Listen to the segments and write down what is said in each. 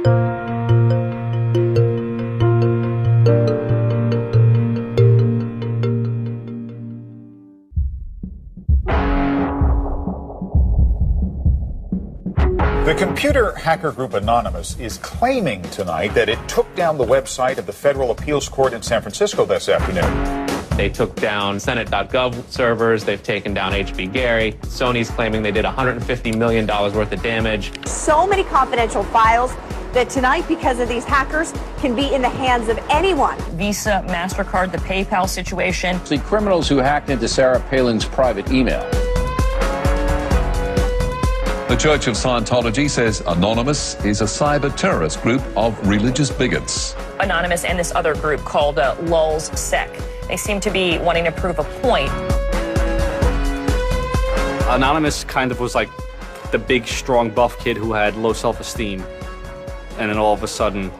The computer hacker group Anonymous is claiming tonight that it took down the website of the Federal Appeals Court in San Francisco this afternoon. They took down Senate.gov servers. They've taken down HB Gary. Sony's claiming they did $150 million worth of damage. So many confidential files that tonight, because of these hackers, can be in the hands of anyone. Visa, MasterCard, the PayPal situation. The criminals who hacked into Sarah Palin's private email. The Church of Scientology says Anonymous is a cyber terrorist group of religious bigots. Anonymous and this other group called Lulz Sec. They seem to be wanting to prove a point. Anonymous kind of was like the big, strong, buff kid who had low self-esteem. And then all of a sudden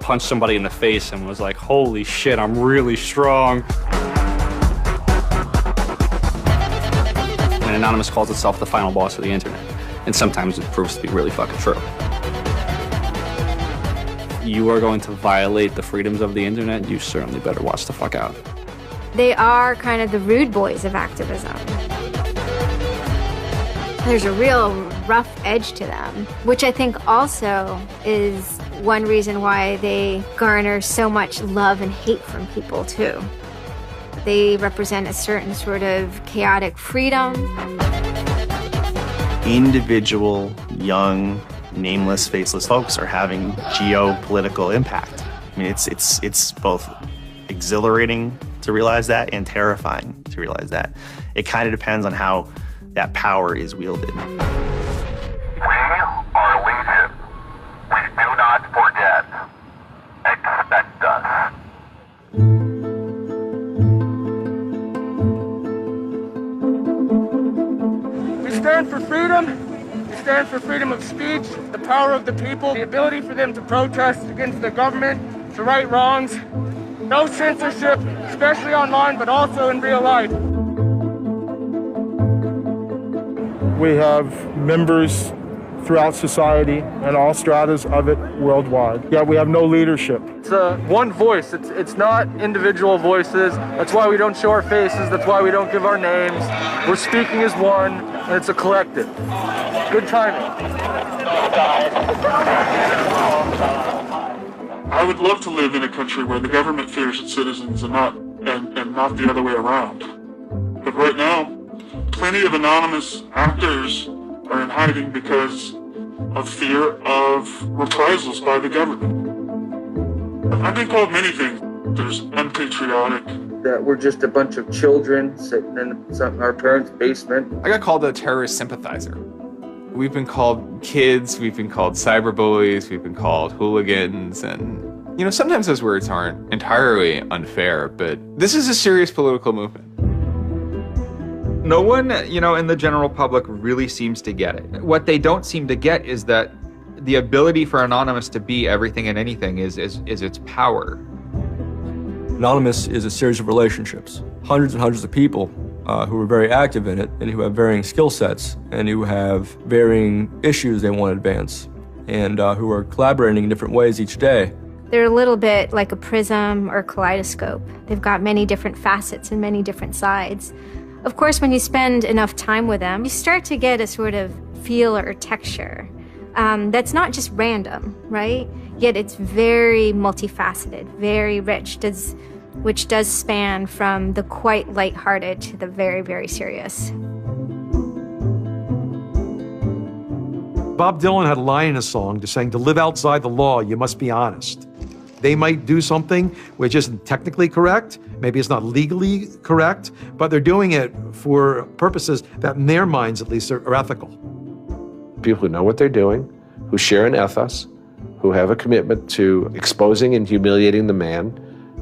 punched somebody in the face and was like, holy shit, I'm really strong. And Anonymous calls itself the final boss of the internet. And sometimes it proves to be really fucking true. You are going to violate the freedoms of the internet, you certainly better watch the fuck out. They are kind of the rude boys of activism. There's a real rough edge to them, which I think also is one reason why they garner so much love and hate from people, too. They represent a certain sort of chaotic freedom. Individual, young, nameless, faceless folks are having geopolitical impact. I mean, it's both exhilarating to realize that and terrifying to realize that. It kind of depends on how that power is wielded. We are legion. We do not forget. Expect us. We stand for freedom. We stand for freedom of speech, the power of the people, the ability for them to protest against the government, to right wrongs. No censorship, especially online, but also in real life. We have members throughout society and all stratas of it worldwide. Yet we have no leadership. It's one voice. It's not individual voices. That's why we don't show our faces. That's why we don't give our names. We're speaking as one, and it's a collective. Good timing. I would love to live in a country where the government fears its citizens and not the other way around. But right now, plenty of anonymous actors are in hiding because of fear of reprisals by the government. I've been called many things. There's unpatriotic. That we're just a bunch of children sitting in our parents' basement. I got called a terrorist sympathizer. We've been called kids, we've been called cyberbullies, we've been called hooligans, and sometimes those words aren't entirely unfair, but this is a serious political movement. No one, in the general public really seems to get it. What they don't seem to get is that the ability for Anonymous to be everything and anything is its power. Anonymous is a series of relationships, hundreds and hundreds of people who are very active in it and who have varying skill sets and who have varying issues they want to advance and who are collaborating in different ways each day. They're a little bit like a prism or kaleidoscope. They've got many different facets and many different sides. Of course, when you spend enough time with them, you start to get a sort of feel or texture that's not just random, right? Yet it's very multifaceted, very rich, which does span from the quite lighthearted to the very, very serious. Bob Dylan had a line in a song just saying, to live outside the law, you must be honest. They might do something which isn't technically correct, maybe it's not legally correct, but they're doing it for purposes that in their minds at least are ethical. People who know what they're doing, who share an ethos, who have a commitment to exposing and humiliating the man,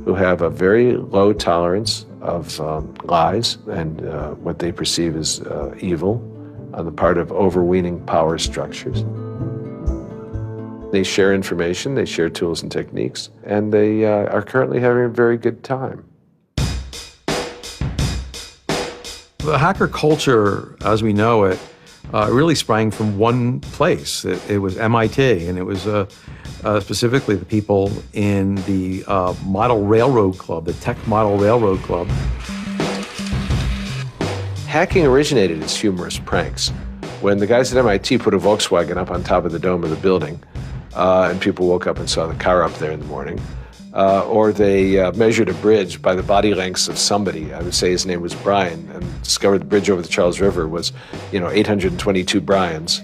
who have a very low tolerance of lies and what they perceive as evil on the part of overweening power structures. They share information, they share tools and techniques, and they are currently having a very good time. The hacker culture, as we know it, really sprang from one place. It was MIT, and it was specifically the people in the Model Railroad Club, the Tech Model Railroad Club. Hacking originated as humorous pranks. When the guys at MIT put a Volkswagen up on top of the dome of the building, and people woke up and saw the car up there in the morning, or they measured a bridge by the body lengths of somebody. I would say his name was Brian, and discovered the bridge over the Charles River was, 822 Brians.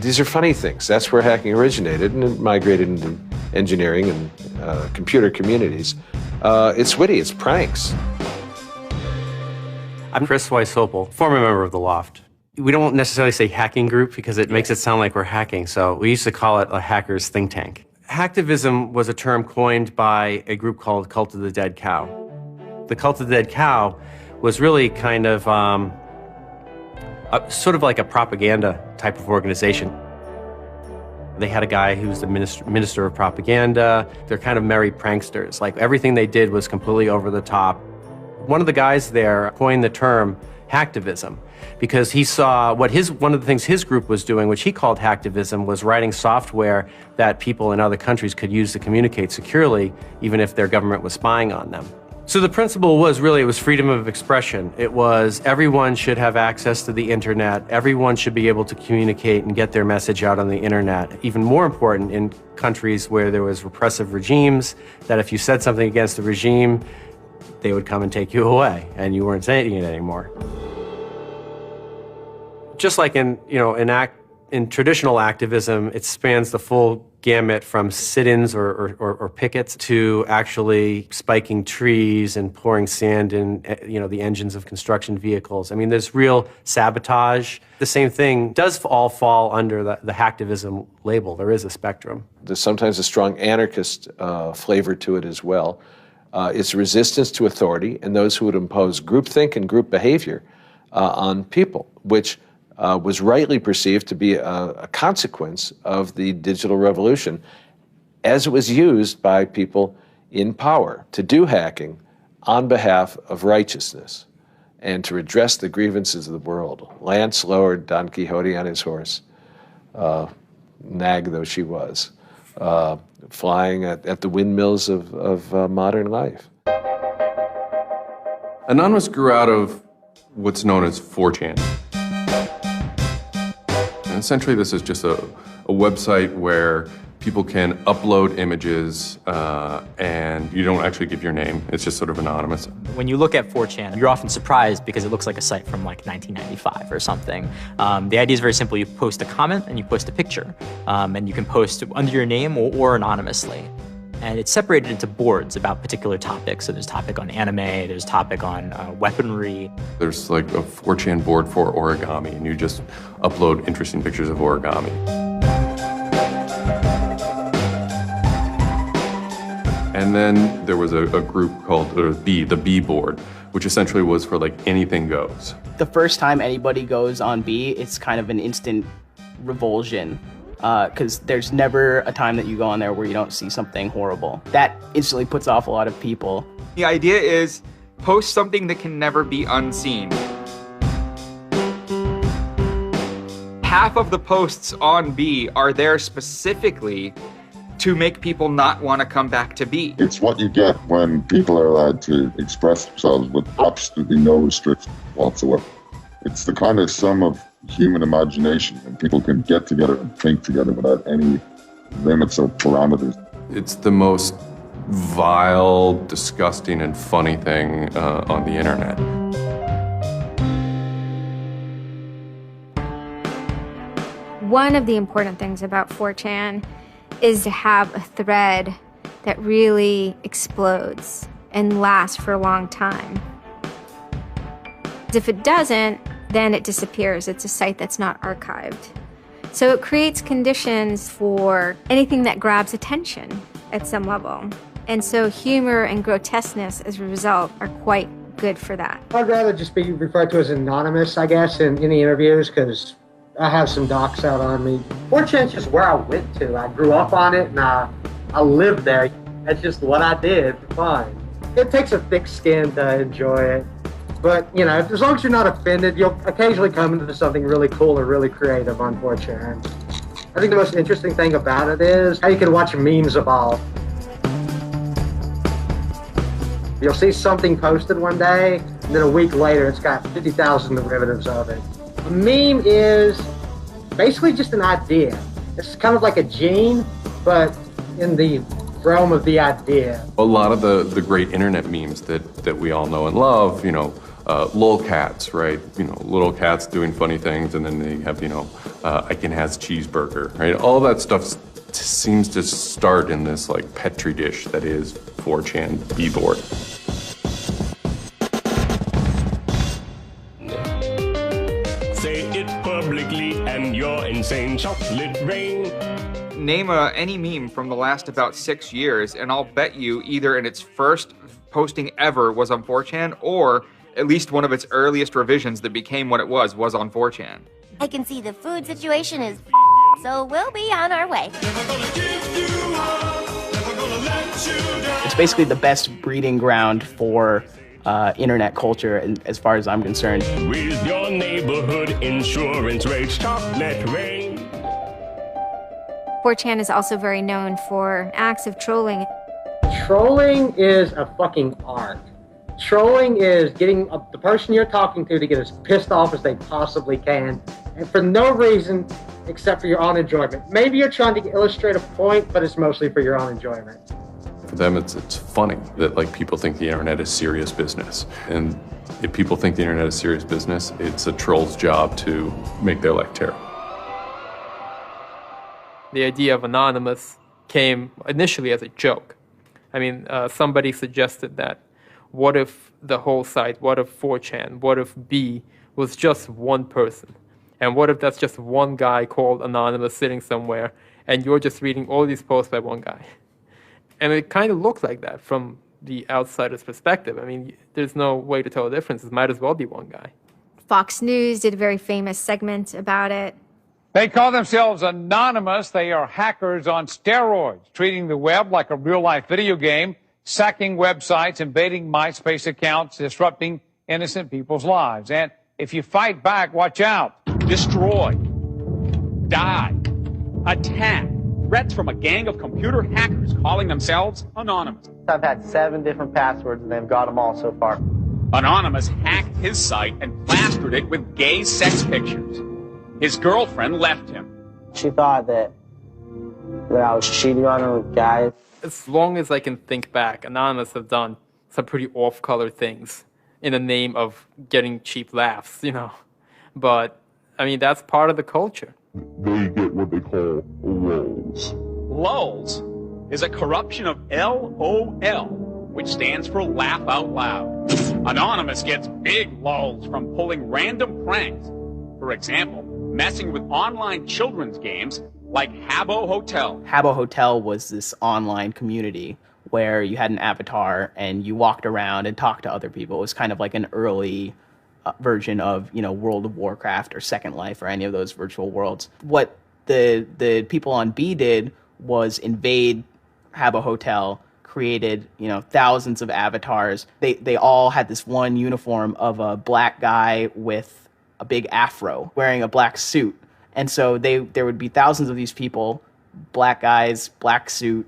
These are funny things. That's where hacking originated, and it migrated into engineering and computer communities. It's witty, it's pranks. I'm Chris Weishopel, former member of the Loft. We don't necessarily say hacking group because it makes it sound like we're hacking, so we used to call it a hackers think tank. Hacktivism was a term coined by a group called Cult of the Dead Cow. The Cult of the Dead Cow was really kind of sort of like a propaganda type of organization. They had a guy who's the minister of propaganda. They're kind of merry pranksters. Like everything they did was completely over the top. One of the guys there coined the term hacktivism because he saw one of the things his group was doing, which he called hacktivism, was writing software that people in other countries could use to communicate securely, even if their government was spying on them. So the principle was really, it was freedom of expression. It was everyone should have access to the internet. Everyone should be able to communicate and get their message out on the internet. Even more important in countries where there was repressive regimes, that if you said something against the regime, they would come and take you away, and you weren't saying it anymore. Just like in traditional activism, it spans the full gamut from sit-ins or pickets to actually spiking trees and pouring sand in, the engines of construction vehicles. I mean, there's real sabotage. The same thing does all fall under the hacktivism label. There is a spectrum. There's sometimes a strong anarchist flavor to it as well. It's resistance to authority and those who would impose groupthink and group behavior on people, which was rightly perceived to be a consequence of the digital revolution as it was used by people in power to do hacking on behalf of righteousness and to redress the grievances of the world. Lance lowered Don Quixote on his horse, nag though she was, flying at the windmills of modern life. Anonymous grew out of what's known as 4chan. And essentially, this is just a website where people can upload images and you don't actually give your name. It's just sort of anonymous. When you look at 4chan, you're often surprised because it looks like a site from like 1995 or something. The idea is very simple. You post a comment and you post a picture. And you can post under your name or anonymously. And it's separated into boards about particular topics. So there's topic on anime, there's topic on weaponry. There's like a 4chan board for origami, and you just upload interesting pictures of origami. And then there was a group called the B board, which essentially was for like anything goes. The first time anybody goes on B, it's kind of an instant revulsion. Because there's never a time that you go on there where you don't see something horrible. That instantly puts off a lot of people. The idea is post something that can never be unseen. Half of the posts on B are there specifically to make people not want to come back to B. It's what you get when people are allowed to express themselves with absolutely no restrictions whatsoever. It's the kind of sum of human imagination when people can get together and think together without any limits or parameters. It's the most vile, disgusting, and funny thing on the internet. One of the important things about 4chan is to have a thread that really explodes and lasts for a long time. If it doesn't, then it disappears. It's a site that's not archived. So it creates conditions for anything that grabs attention at some level. And so humor and grotesqueness as a result are quite good for that. I'd rather just be referred to as anonymous, I guess, in the interviews, because I have some docs out on me. 4chan's just where I went to. I grew up on it and I lived there. That's just what I did for fun. It takes a thick skin to enjoy it. But, as long as you're not offended, you'll occasionally come into something really cool or really creative on 4chan. I think the most interesting thing about it is how you can watch memes evolve. You'll see something posted one day, and then a week later it's got 50,000 derivatives of it. A meme is basically just an idea. It's kind of like a gene, but in the realm of the idea. A lot of the great internet memes that we all know and love, you know, lolcats, right? You know, little cats doing funny things, and then they have, you know, Icon has cheeseburger, right? All that stuff seems to start in this like petri dish that is 4chan B-board. Say it publicly and you're insane. Chocolate rain. Name any meme from the last about 6 years, and I'll bet you either in its first posting ever was on 4chan, or at least one of its earliest revisions that became what it was on 4chan. I can see the food situation is so we'll be on our way. It's basically the best breeding ground for internet culture, and as far as I'm concerned. With your neighborhood insurance rates, chocolate rain. 4chan is also very known for acts of trolling. Trolling is a fucking art. Trolling is getting the person you're talking to get as pissed off as they possibly can, and for no reason except for your own enjoyment. Maybe you're trying to illustrate a point, but it's mostly for your own enjoyment. For them, it's funny that like people think the internet is serious business. And if people think the internet is serious business, it's a troll's job to make their life terrible. The idea of anonymous came initially as a joke. I mean, somebody suggested that what if the whole site, what if 4chan, what if B was just one person? And what if that's just one guy called Anonymous sitting somewhere and you're just reading all these posts by one guy? And it kind of looked like that from the outsider's perspective. I mean, there's no way to tell the difference. It might as well be one guy. Fox News did a very famous segment about it. They call themselves anonymous. They are hackers on steroids, treating the web like a real-life video game, sacking websites, invading MySpace accounts, disrupting innocent people's lives. And if you fight back, watch out. Destroy. Die. Attack. Threats from a gang of computer hackers calling themselves Anonymous. I've had 7 different passwords and they've got them all so far. Anonymous hacked his site and plastered it with gay sex pictures. His girlfriend left him. She thought that I was cheating on her with guys. As long as I can think back, Anonymous have done some pretty off-color things in the name of getting cheap laughs, you know. But, I mean, that's part of the culture. They get what they call lulz. Lulz is a corruption of LOL, which stands for laugh out loud. Anonymous gets big lulz from pulling random pranks. For example, messing with online children's games like Habbo Hotel. Habbo Hotel was this online community where you had an avatar and you walked around and talked to other people. It was kind of like an early version of, you know, World of Warcraft or Second Life or any of those virtual worlds. What the people on B did was invade Habbo Hotel, created, you know, thousands of avatars. They all had this one uniform of a black guy with a big afro wearing a black suit. And so there would be thousands of these people, black guys, black suit,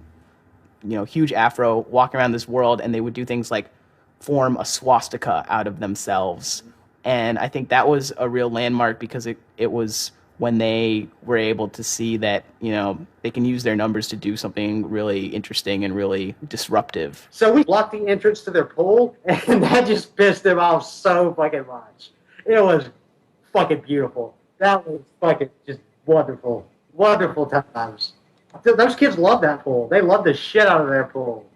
you know, huge afro, walking around this world, and they would do things like form a swastika out of themselves. And I think that was a real landmark because it was when they were able to see that, you know, they can use their numbers to do something really interesting and really disruptive. So we blocked the entrance to their pool, and that just pissed them off so fucking much. It was fucking beautiful. That was fucking just wonderful. Wonderful times. Those kids love that pool. They love the shit out of their pool.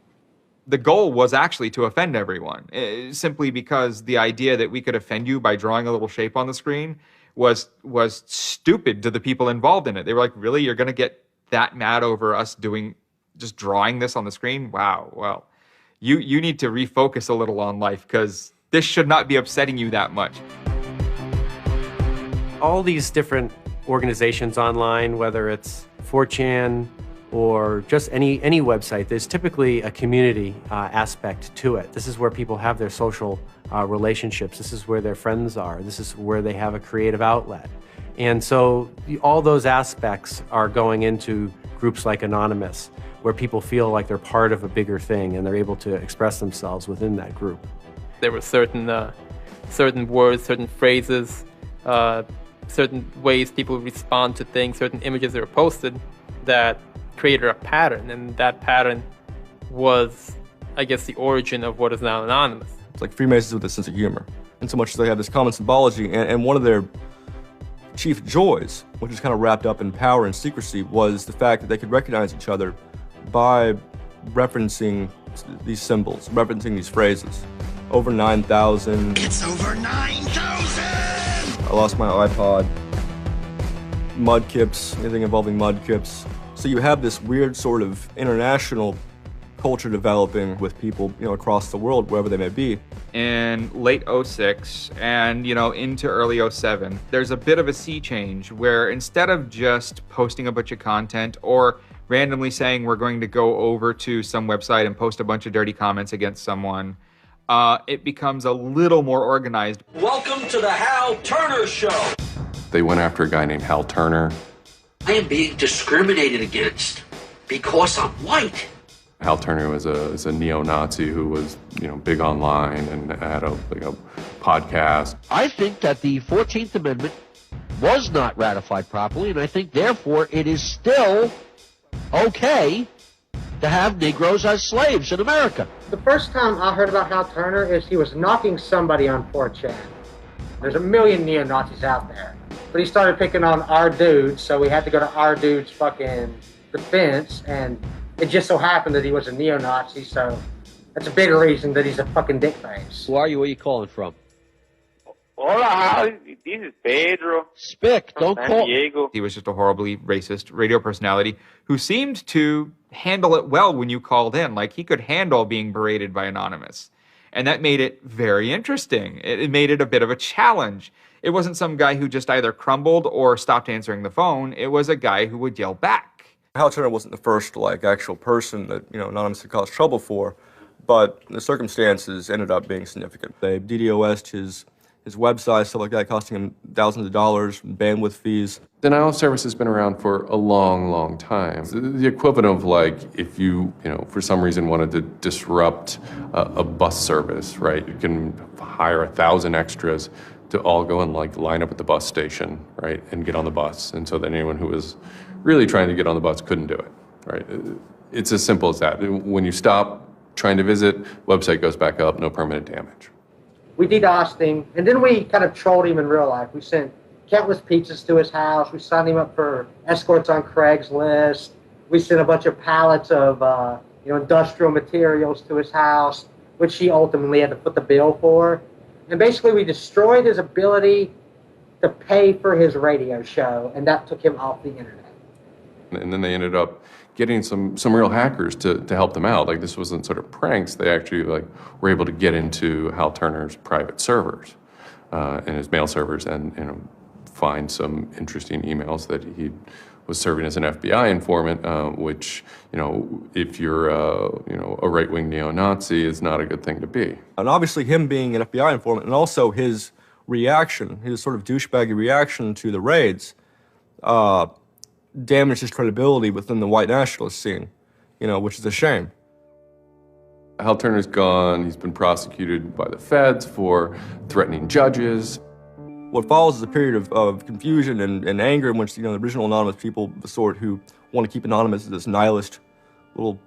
The goal was actually to offend everyone, simply because the idea that we could offend you by drawing a little shape on the screen was stupid to the people involved in it. They were like, really? You're going to get that mad over us just drawing this on the screen? Wow. Well, you need to refocus a little on life because this should not be upsetting you that much. All these different organizations online, whether it's 4chan or just any website, there's typically a community aspect to it. This is where people have their social relationships. This is where their friends are. This is where they have a creative outlet. And so all those aspects are going into groups like Anonymous, where people feel like they're part of a bigger thing and they're able to express themselves within that group. There were certain words, certain phrases, certain ways people respond to things, certain images that were posted that created a pattern, and that pattern was, I guess, the origin of what is now Anonymous. It's like Freemasons with a sense of humor, in so much as they have this common symbology, and one of their chief joys, which is kind of wrapped up in power and secrecy, was the fact that they could recognize each other by referencing these symbols, referencing these phrases. Over 9,000. It's over 9,000! I lost my iPod. Mudkips, anything involving mudkips. So you have this weird sort of international culture developing with people, across the world, wherever they may be. In late 06 and, into early 07, there's a bit of a sea change where instead of just posting a bunch of content or randomly saying we're going to go over to some website and post a bunch of dirty comments against someone, it becomes a little more organized. Welcome to the Hal Turner Show. They went after a guy named Hal Turner. I am being discriminated against because I'm white. Hal Turner was a neo-Nazi who was, big online and had a podcast. I think that the 14th Amendment was not ratified properly, and I think, therefore, it is still okay to have Negroes as slaves in America. The first time I heard about Hal Turner is he was knocking somebody on 4chan. There's a million neo-Nazis out there. But he started picking on our dude, so we had to go to our dude's fucking defense, and it just so happened that he was a neo-Nazi, so that's a big reason that he's a fucking dickface. Who are you? Where are you calling from? Hola, this is Pedro. Spick, don't call. Diego. He was just a horribly racist radio personality who seemed to handle it well when you called in. Like, he could handle being berated by Anonymous. And that made it very interesting. It made it a bit of a challenge. It wasn't some guy who just either crumbled or stopped answering the phone. It was a guy who would yell back. Hal Turner wasn't the first, actual person that, Anonymous had caused trouble for, but the circumstances ended up being significant. They DDoS'd his website, stuff like that, costing him thousands of dollars, bandwidth fees. Denial of service has been around for a long, long time. The equivalent of if you, for some reason wanted to disrupt a bus service, right? You can hire 1,000 extras to all go and line up at the bus station, right? And get on the bus. And so that anyone who was really trying to get on the bus couldn't do it, right? It's as simple as that. When you stop trying to visit, website goes back up, no permanent damage. We DDoSed him, and then we kind of trolled him in real life. We sent countless pizzas to his house. We signed him up for escorts on Craigslist. We sent a bunch of pallets of industrial materials to his house, which he ultimately had to foot the bill for. And basically, we destroyed his ability to pay for his radio show, and that took him off the internet. And then they ended up getting some real hackers to help them out. This wasn't sort of pranks. They actually were able to get into Hal Turner's private servers and his mail servers and find some interesting emails that he was serving as an FBI informant, which, if you're a right-wing neo-Nazi, is not a good thing to be. And obviously him being an FBI informant and also his reaction, his sort of douchebaggy reaction to the raids, damaged his credibility within the white nationalist scene, which is a shame. Hal Turner's gone. He's been prosecuted by the feds for threatening judges. What follows is a period of confusion and anger in which, the original Anonymous people, the sort who want to keep Anonymous as this nihilist little,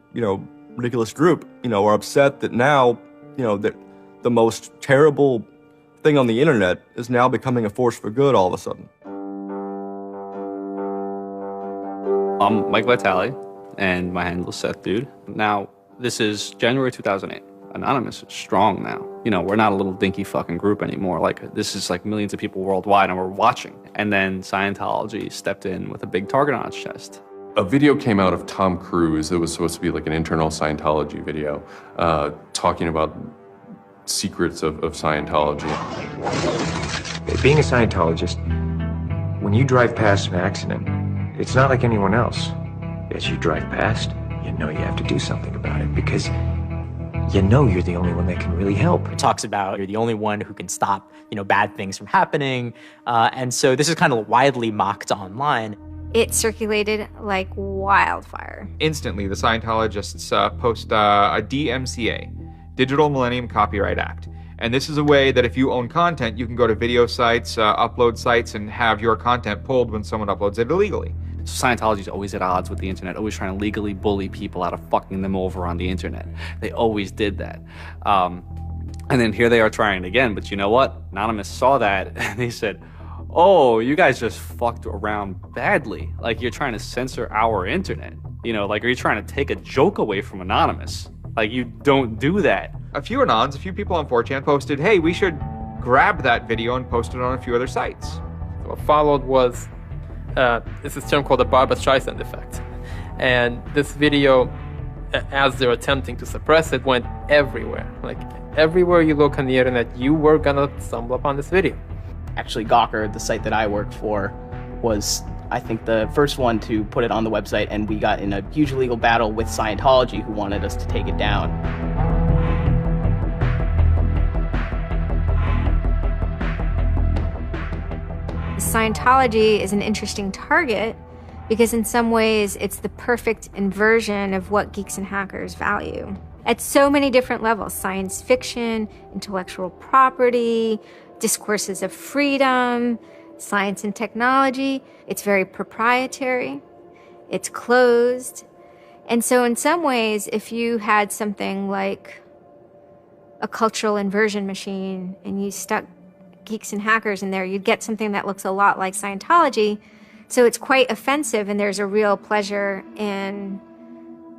ridiculous group, are upset that now, that the most terrible thing on the internet is now becoming a force for good all of a sudden. I'm Mike Vitale, and my handle is Seth Dude. Now, this is January 2008. Anonymous is strong now. We're not a little dinky fucking group anymore. This is millions of people worldwide, and we're watching. And then Scientology stepped in with a big target on its chest. A video came out of Tom Cruise. It was supposed to be an internal Scientology video, talking about secrets of Scientology. Being a Scientologist, when you drive past an accident, it's not like anyone else. As you drive past, you know you have to do something about it because you know you're the only one that can really help. It talks about you're the only one who can stop, bad things from happening. And so this is kind of widely mocked online. It circulated like wildfire. Instantly, the Scientologists post a DMCA, Digital Millennium Copyright Act. And this is a way that if you own content, you can go to video sites, upload sites, and have your content pulled when someone uploads it illegally. Scientology's always at odds with the internet, always trying to legally bully people out of fucking them over on the internet. They always did that. And then here they are trying it again, but you know what? Anonymous saw that and they said, oh, you guys just fucked around badly. Like, you're trying to censor our internet. Like, are you trying to take a joke away from Anonymous? Like, you don't do that. A few people on 4chan posted, hey, we should grab that video and post it on a few other sites. So what followed was, it's this term called the Barbra Streisand effect. And this video, as they're attempting to suppress it, went everywhere. Like, everywhere you look on the internet, you were gonna stumble upon this video. Actually, Gawker, the site that I work for, was, I think, the first one to put it on the website, and we got in a huge legal battle with Scientology, who wanted us to take it down. Scientology is an interesting target because in some ways it's the perfect inversion of what geeks and hackers value. At so many different levels: science fiction, intellectual property, discourses of freedom, science and technology. It's very proprietary, it's closed. And so in some ways, if you had something like a cultural inversion machine and you stuck geeks and hackers in there, you'd get something that looks a lot like Scientology. So it's quite offensive, and there's a real pleasure in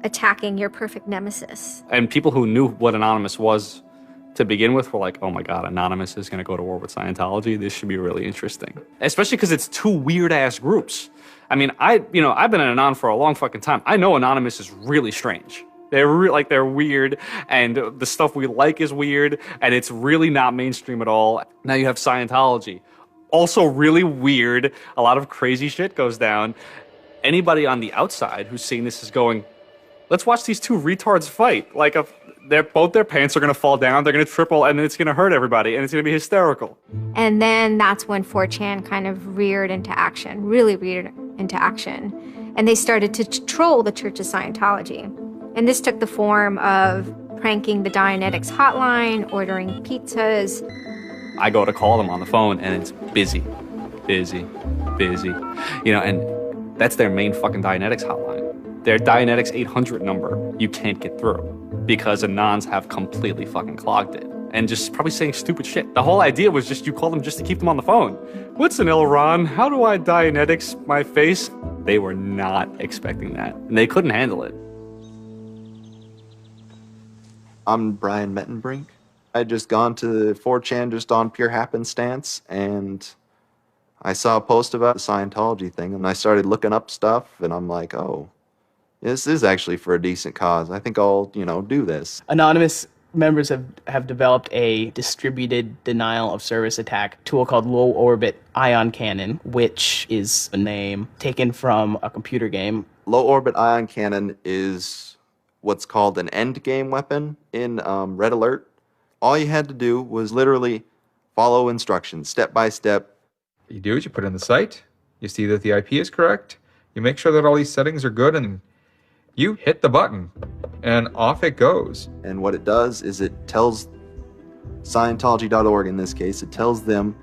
attacking your perfect nemesis. And people who knew what Anonymous was to begin with were like, oh my God, Anonymous is going to go to war with Scientology. This should be really interesting. Especially because it's two weird-ass groups. I mean, I've been an Anon for a long fucking time. I know Anonymous is really strange. They're weird, and the stuff we like is weird, and it's really not mainstream at all. Now you have Scientology. Also really weird. A lot of crazy shit goes down. Anybody on the outside who's seeing this is going, let's watch these two retards fight. Like, both their pants are going to fall down, they're going to triple, and it's going to hurt everybody, and it's going to be hysterical. And then that's when 4chan kind of reared into action, really reared into action. And they started to troll the Church of Scientology. And this took the form of pranking the Dianetics hotline, ordering pizzas. I go to call them on the phone, and it's busy. And that's their main fucking Dianetics hotline. Their Dianetics 800 number, you can't get through because Anons have completely fucking clogged it. And just probably saying stupid shit. The whole idea was just you call them just to keep them on the phone. What's an Elron? How do I Dianetics my face? They were not expecting that, and they couldn't handle it. I'm Brian Mettenbrink. I had just gone to 4chan just on pure happenstance, and I saw a post about the Scientology thing, and I started looking up stuff, and I'm like, oh, this is actually for a decent cause. I think I'll, do this. Anonymous members have developed a distributed denial of service attack tool called Low Orbit Ion Cannon, which is a name taken from a computer game. Low Orbit Ion Cannon is what's called an endgame weapon in Red Alert. All you had to do was literally follow instructions, step by step. What you do is you put in the site, you see that the IP is correct, you make sure that all these settings are good, and you hit the button, and off it goes. And what it does is it tells Scientology.org, in this case, it tells them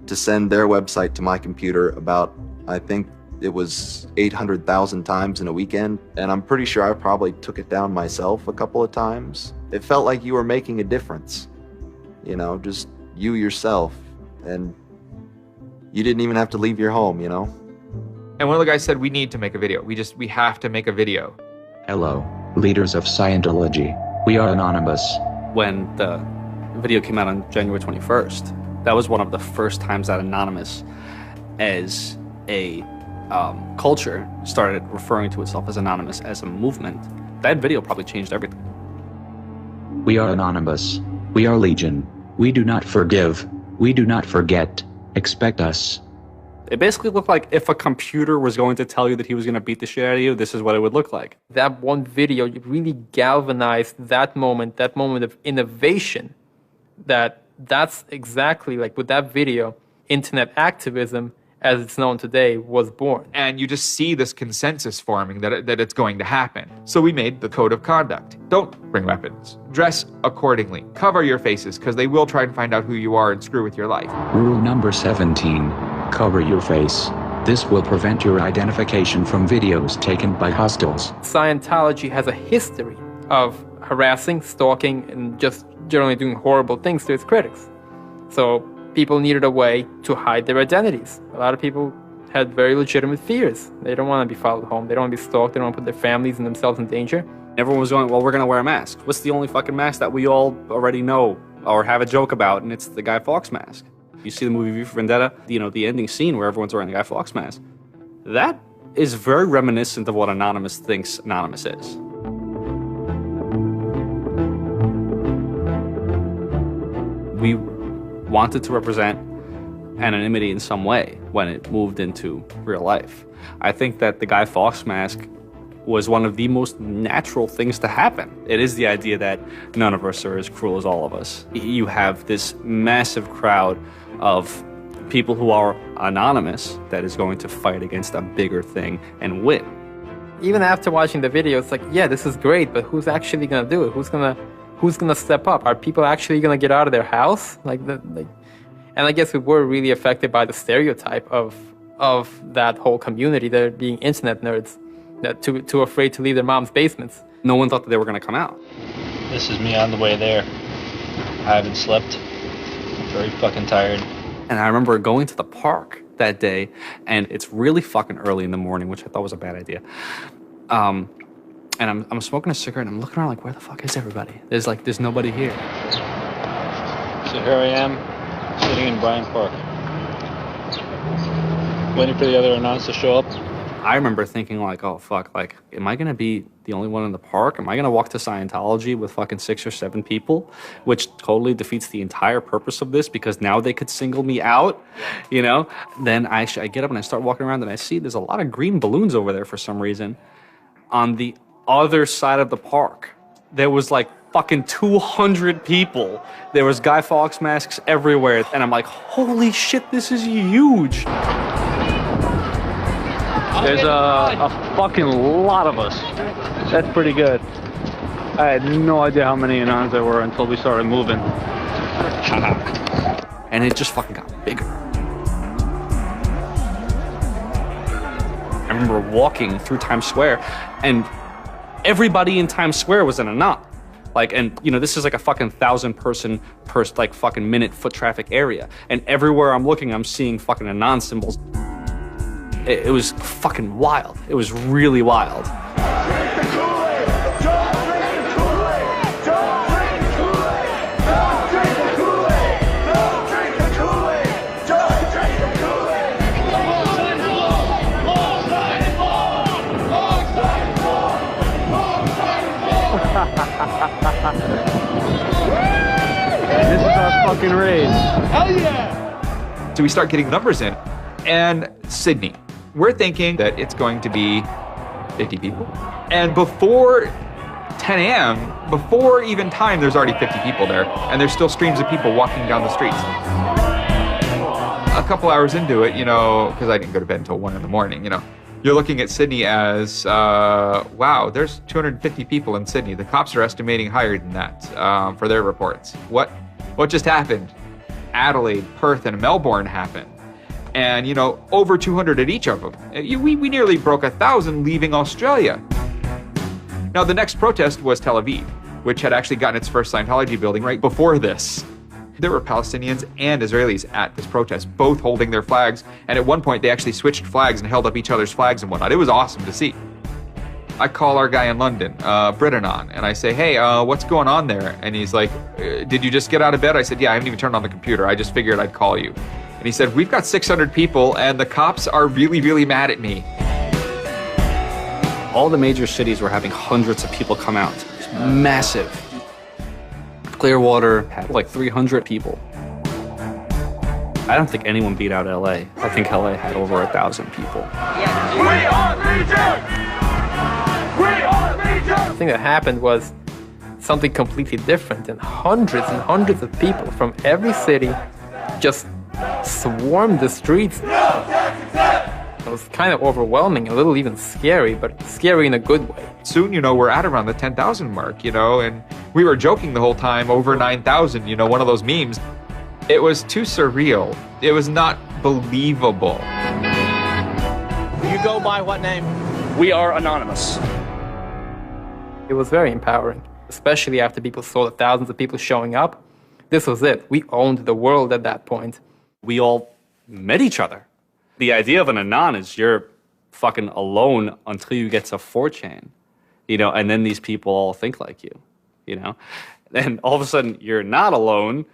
to send their website to my computer about, I think, it was 800,000 times in a weekend, and I'm pretty sure I probably took it down myself a couple of times. It felt like you were making a difference, just you yourself, and you didn't even have to leave your home, And one of the guys said, we need to make a video. We have to make a video. Hello, leaders of Scientology. We are Anonymous. When the video came out on January 21st, that was one of the first times that Anonymous, as a culture, started referring to itself as Anonymous as a movement. That video probably changed everything. We are Anonymous. We are Legion. We do not forgive. We do not forget. Expect us. It basically looked like if a computer was going to tell you that he was going to beat the shit out of you, this is what it would look like. That one video really galvanized that moment of innovation. That's exactly like with that video, internet activism, as it's known today, was born. And you just see this consensus forming that it's going to happen. So we made the code of conduct. Don't bring weapons. Dress accordingly. Cover your faces, because they will try and find out who you are and screw with your life. Rule number 17. Cover your face. This will prevent your identification from videos taken by hostiles. Scientology has a history of harassing, stalking, and just generally doing horrible things to its critics. So people needed a way to hide their identities. A lot of people had very legitimate fears. They don't want to be followed home. They don't want to be stalked. They don't want to put their families and themselves in danger. Everyone was going, well, we're going to wear a mask. What's the only fucking mask that we all already know or have a joke about? And it's the Guy Fawkes mask. You see the movie V for Vendetta, the ending scene where everyone's wearing the Guy Fawkes mask. That is very reminiscent of what Anonymous thinks Anonymous is. We wanted to represent anonymity in some way when it moved into real life. I think that the Guy Fawkes mask was one of the most natural things to happen. It is the idea that none of us are as cruel as all of us. You have this massive crowd of people who are anonymous that is going to fight against a bigger thing and win. Even after watching the video, it's like, yeah, this is great, but who's actually gonna do it? Who's gonna step up? Are people actually gonna get out of their house? And I guess we were really affected by the stereotype of that whole community, they're being internet nerds, that too afraid to leave their mom's basements. No one thought that they were gonna come out. This is me on the way there. I haven't slept. I'm very fucking tired. And I remember going to the park that day, and it's really fucking early in the morning, which I thought was a bad idea. And I'm smoking a cigarette, and I'm looking around like, where the fuck is everybody? There's nobody here. So here I am, sitting in Bryant Park, waiting for the other announce to show up. I remember thinking like, oh fuck, like, am I gonna be the only one in the park? Am I gonna walk to Scientology with fucking 6 or 7 people? Which totally defeats the entire purpose of this, because now they could single me out, Then I get up and I start walking around and I see there's a lot of green balloons over there for some reason. On the other side of the park, there was like fucking 200 people. There was Guy Fawkes masks everywhere. And I'm like, holy shit, this is huge. There's a fucking lot of us. That's pretty good. I had no idea how many Anons there were until we started moving. And it just fucking got bigger. I remember walking through Times Square, and everybody in Times Square was an Anon. This is like a fucking 1,000 person per fucking minute foot traffic area. And everywhere I'm looking, I'm seeing fucking Anon symbols. It was fucking wild. It was really wild. This is our fucking raid. Hell yeah! So we start getting numbers in. And Sydney. We're thinking that it's going to be 50 people. And before 10 a.m., before even time, there's already 50 people there. And there's still streams of people walking down the streets. A couple hours into it, because I didn't go to bed until 1 in the morning, you're looking at Sydney as, wow, there's 250 people in Sydney. The cops are estimating higher than that for their reports. What just happened? Adelaide, Perth, and Melbourne happened. And, over 200 at each of them. We nearly broke 1,000 leaving Australia. Now, the next protest was Tel Aviv, which had actually gotten its first Scientology building right before this. There were Palestinians and Israelis at this protest, both holding their flags. And at one point, they actually switched flags and held up each other's flags and whatnot. It was awesome to see. I call our guy in London, Britanon, and I say, hey, what's going on there? And he's like, did you just get out of bed? I said, yeah, I haven't even turned on the computer. I just figured I'd call you. And he said, we've got 600 people and the cops are really, really mad at me. All the major cities were having hundreds of people come out. It's massive. Clearwater had like 300 people. I don't think anyone beat out LA. I think LA had over 1,000 people. We are Legion! We are Legion! The thing that happened was something completely different, and hundreds of people from every city just swarmed the streets. It was kind of overwhelming, a little even scary, but scary in a good way. Soon, we're at around the 10,000 mark, and we were joking the whole time, over 9,000, one of those memes. It was too surreal. It was not believable. You go by what name? We are Anonymous. It was very empowering, especially after people saw the thousands of people showing up. This was it. We owned the world at that point. We all met each other. The idea of an Anon is you're fucking alone until you get to 4chan, and then these people all think like you, And all of a sudden, you're not alone.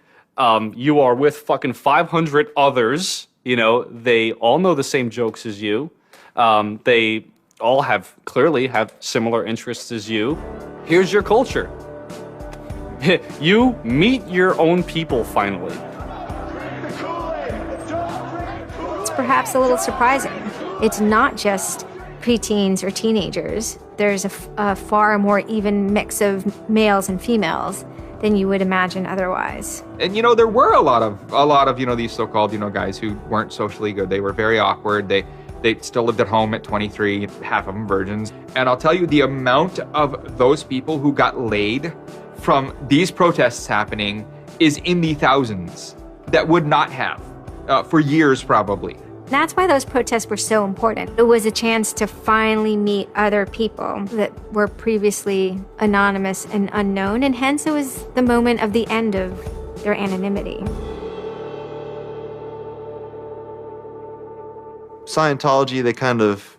You are with fucking 500 others, They all know the same jokes as you. They all clearly have similar interests as you. Here's your culture. You meet your own people finally. It's perhaps a little surprising. It's not just preteens or teenagers. There's a far more even mix of males and females than you would imagine otherwise. And there were a lot of these so-called guys who weren't socially good. They were very awkward. They still lived at home at 23, half of them virgins. And I'll tell you, the amount of those people who got laid from these protests happening is in the thousands that would not have for years probably. That's why those protests were so important. It was a chance to finally meet other people that were previously anonymous and unknown, and hence it was the moment of the end of their anonymity. Scientology, they kind of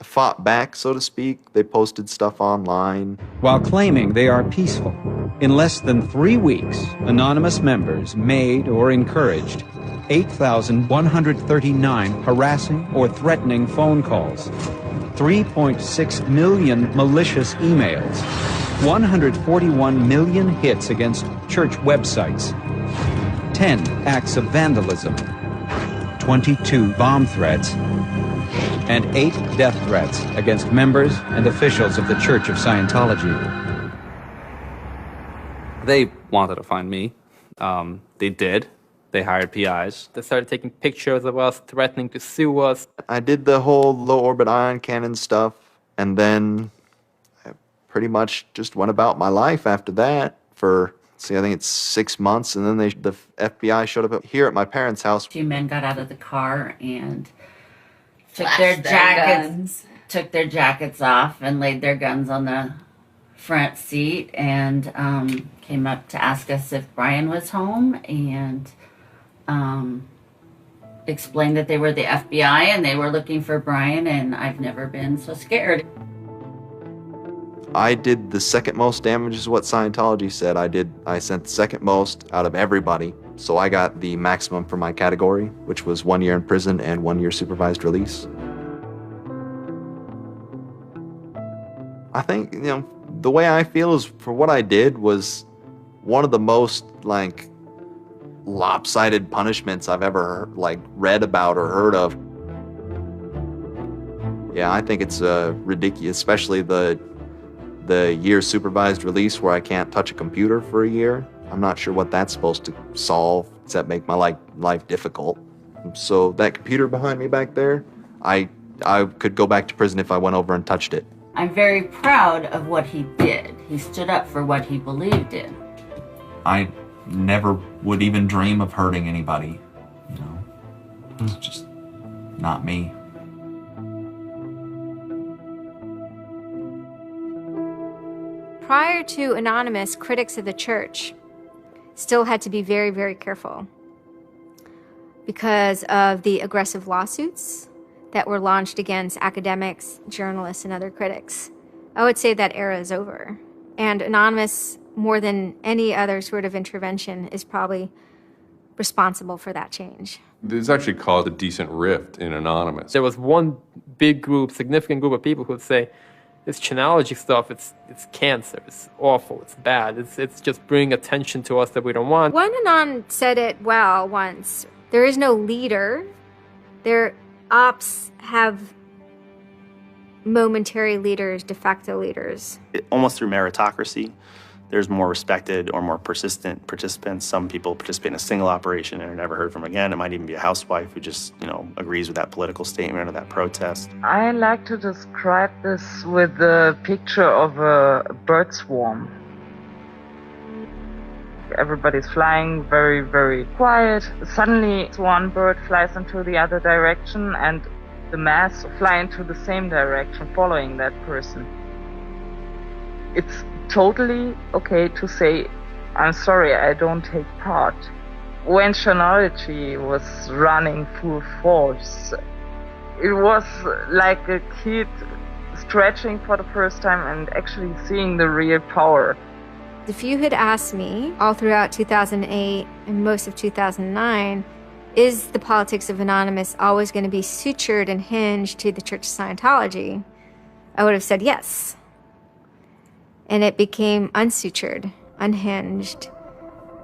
fought back, so to speak. They posted stuff online. While claiming they are peaceful, in less than 3 weeks, anonymous members made or encouraged 8,139 harassing or threatening phone calls, 3.6 million malicious emails, 141 million hits against church websites, 10 acts of vandalism, 22 bomb threats, and 8 death threats against members and officials of the Church of Scientology. They wanted to find me. They did. They hired PIs. They started taking pictures of us, threatening to sue us. I did the whole low orbit ion cannon stuff, and then I pretty much just went about my life after that for, I think it's 6 months, and then the FBI showed up here at my parents' house. 2 men got out of the car and took Flashed their jackets off and laid their guns on the front seat and came up to ask us if Brian was home and explained that they were the FBI and they were looking for Brian, and I've never been so scared. I did the second most damage is what Scientology said. I sent the second most out of everybody. So I got the maximum for my category, which was 1 year in prison and 1 year supervised release. I think, the way I feel is for what I did was one of the most lopsided punishments I've ever read about or heard of. Yeah, I think it's ridiculous, especially the year supervised release where I can't touch a computer for a year. I'm not sure what that's supposed to solve except make my life difficult. So that computer behind me back there, I could go back to prison if I went over and touched it. I'm very proud of what he did. He stood up for what he believed in. I never would even dream of hurting anybody, It's just not me. Prior to Anonymous, critics of the church still had to be very, very careful because of the aggressive lawsuits that were launched against academics, journalists, and other critics. I would say that era is over. And Anonymous, more than any other sort of intervention, is probably responsible for that change. This actually caused a decent rift in Anonymous. There was one big group, significant group of people who would say, this Chanology stuff, it's cancer, it's awful, it's bad, it's just bringing attention to us that we don't want. One Anon said it well once. There is no leader. Their ops have momentary leaders, de facto leaders. Almost through meritocracy, there's more respected or more persistent participants. Some people participate in a single operation and are never heard from again. It might even be a housewife who just, agrees with that political statement or that protest. I like to describe this with the picture of a bird swarm. Everybody's flying very, very quiet. Suddenly, one bird flies into the other direction and the mass fly into the same direction, following that person. It's totally okay to say, I'm sorry, I don't take part. When Chronology was running full force, it was like a kid stretching for the first time and actually seeing the real power. If you had asked me all throughout 2008 and most of 2009, is the politics of Anonymous always going to be sutured and hinged to the Church of Scientology? I would have said yes. And it became unsutured, unhinged,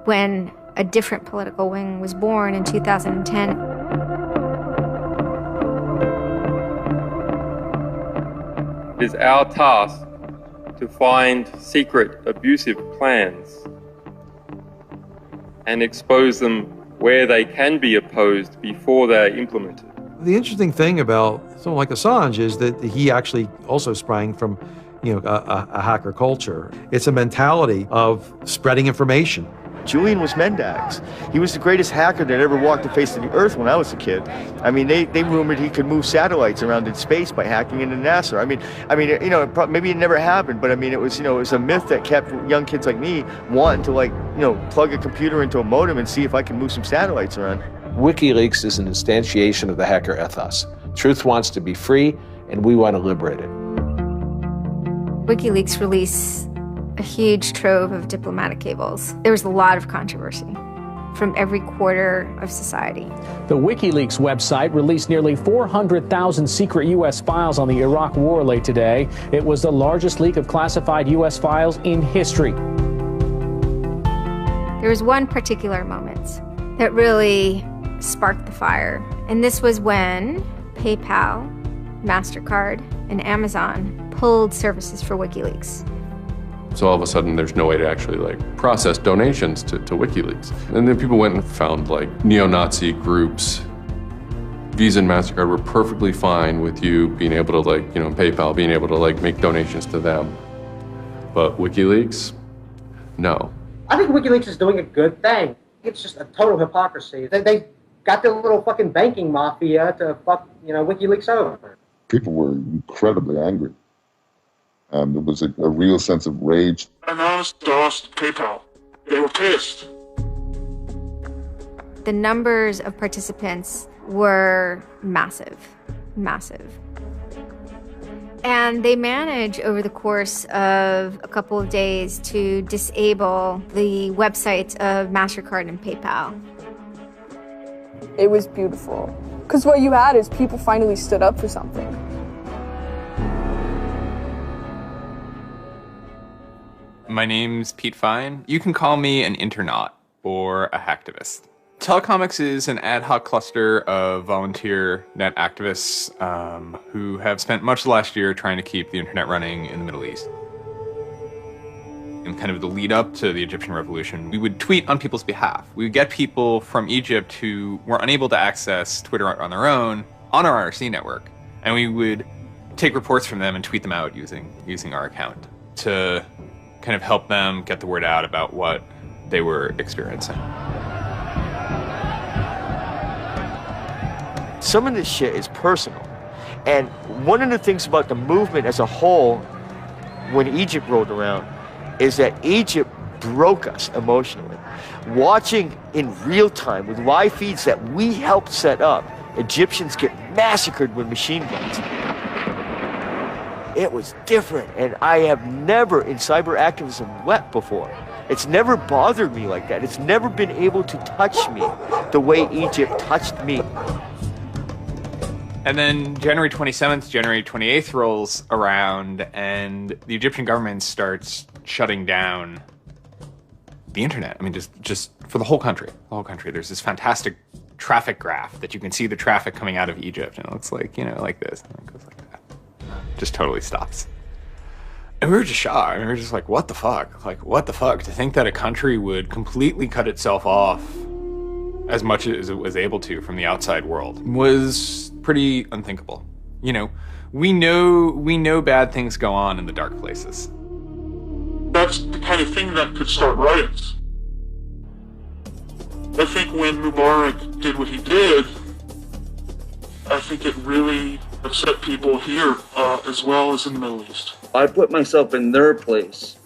when a different political wing was born in 2010. It is our task to find secret, abusive plans and expose them where they can be opposed before they're implemented. The interesting thing about someone like Assange is that he actually also sprang from, a hacker culture. It's a mentality of spreading information. Julian was Mendax. He was the greatest hacker that ever walked the face of the earth when I was a kid. I mean, they rumored he could move satellites around in space by hacking into NASA. Maybe it never happened, but it was a myth that kept young kids like me wanting to plug a computer into a modem and see if I can move some satellites around. WikiLeaks is an instantiation of the hacker ethos. Truth wants to be free, and we want to liberate it. WikiLeaks released a huge trove of diplomatic cables. There was a lot of controversy from every quarter of society. The WikiLeaks website released nearly 400,000 secret U.S. files on the Iraq War late today. It was the largest leak of classified U.S. files in history. There was one particular moment that really sparked the fire, and this was when PayPal, MasterCard, and Amazon pulled services for WikiLeaks. So all of a sudden, there's no way to actually process donations to WikiLeaks. And then people went and found neo-Nazi groups. Visa and MasterCard were perfectly fine with you being able to PayPal being able to make donations to them. But WikiLeaks, no. I think WikiLeaks is doing a good thing. It's just a total hypocrisy. They got their little fucking banking mafia to fuck, WikiLeaks over. People were incredibly angry. There was a real sense of rage. Anonymous DOSed PayPal. They were pissed. The numbers of participants were massive. And they managed over the course of a couple of days to disable the websites of MasterCard and PayPal. It was beautiful. Because what you had is people finally stood up for something. My name's Pete Fine. You can call me an internaut or a hacktivist. Telecomics is an ad hoc cluster of volunteer net activists who have spent much of the last year trying to keep the internet running in the Middle East. In kind of the lead up to the Egyptian revolution, we would tweet on people's behalf. We would get people from Egypt who were unable to access Twitter on their own on our IRC network, and we would take reports from them and tweet them out using our account to kind of help them get the word out about what they were experiencing. Some of this shit is personal. And one of the things about the movement as a whole, when Egypt rolled around, is that Egypt broke us emotionally. Watching in real time with live feeds that we helped set up, Egyptians get massacred with machine guns. It was different, and I have never in cyber activism wept before. It's never bothered me like that. It's never been able to touch me the way Egypt touched me. And then January 27th, January 28th rolls around, and the Egyptian government starts shutting down the internet. I mean, just for the whole country. There's this fantastic traffic graph that you can see the traffic coming out of Egypt, and it looks like, you know, like this, and it goes like that. Just totally stops. And we were just shocked. I mean, we were just like, what the fuck? Like, what the fuck? To think that a country would completely cut itself off as much as it was able to from the outside world was pretty unthinkable. You know, we know bad things go on in the dark places. That's the kind of thing that could start riots. I think when Mubarak did what he did, I think it really upset people here as well as in the Middle East. I put myself in their place,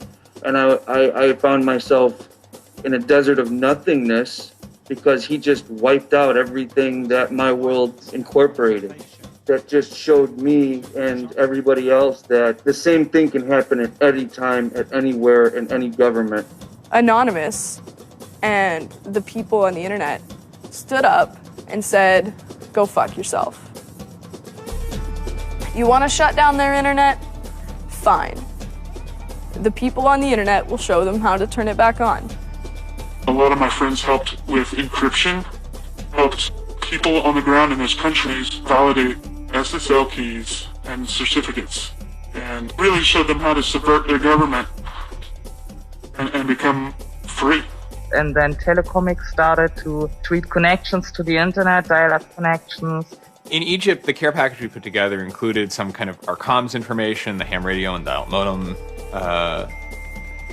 and I found myself in a desert of nothingness because he just wiped out everything that my world incorporated. That just showed me and everybody else that the same thing can happen at any time, at anywhere, in any government. Anonymous and the people on the internet stood up and said, go fuck yourself. You want to shut down their internet? Fine. The people on the internet will show them how to turn it back on. A lot of my friends helped with encryption, helped people on the ground in those countries validate SSL keys and certificates, and really showed them how to subvert their government and become free. And then Telecomics started to tweet connections to the internet, dial-up connections. In Egypt, the care package we put together included some kind of our comms information, the ham radio and dial modem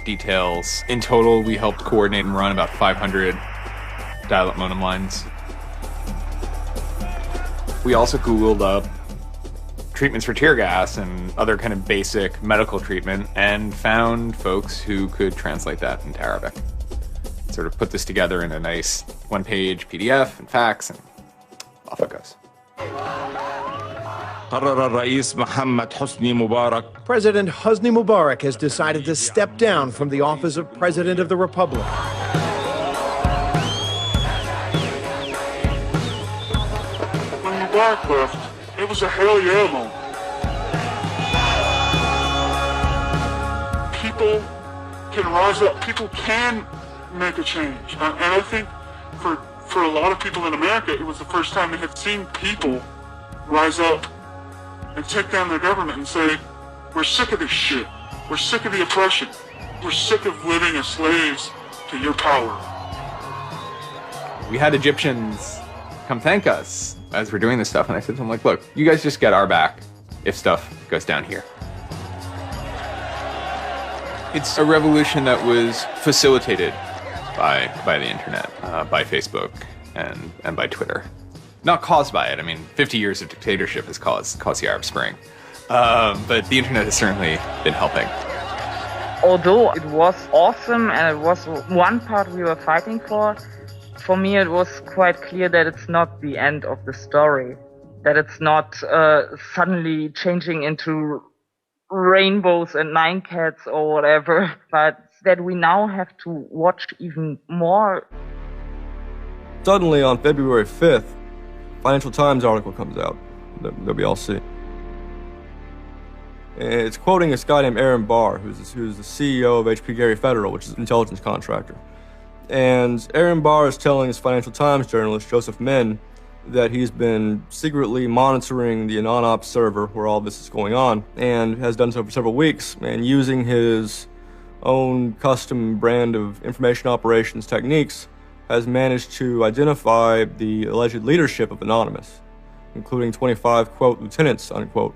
details. In total, we helped coordinate and run about 500 dial-up modem lines. We also Googled up treatments for tear gas and other kind of basic medical treatment and found folks who could translate that into Arabic. Sort of put this together in a nice one-page PDF and fax, and off it goes. President Hosni Mubarak has decided to step down from the office of President of the Republic. When Mubarak left, it was a hell yeah moment. People can rise up. People can make a change. And I think for a lot of people in America, it was the first time they had seen people rise up and take down their government and say, we're sick of this shit. We're sick of the oppression. We're sick of living as slaves to your power. We had Egyptians come thank us as we're doing this stuff, and I said to them, like, look, you guys just get our back if stuff goes down here. It's a revolution that was facilitated by the internet, by Facebook and by Twitter. Not caused by it. I mean, 50 years of dictatorship has caused the Arab Spring. But the internet has certainly been helping. Although it was awesome and it was one part we were fighting for me it was quite clear that it's not the end of the story. That it's not suddenly changing into rainbows and nine cats or whatever, but that we now have to watch even more. Suddenly on February 5th, Financial Times article comes out that we all see. It's quoting this guy named Aaron Barr, who's the CEO of HP Gary Federal, which is an intelligence contractor. And Aaron Barr is telling his Financial Times journalist, Joseph Min, that he's been secretly monitoring the AnonOps server where all this is going on, and has done so for several weeks, and using his own custom brand of information operations techniques, has managed to identify the alleged leadership of Anonymous, including 25, quote, lieutenants, unquote,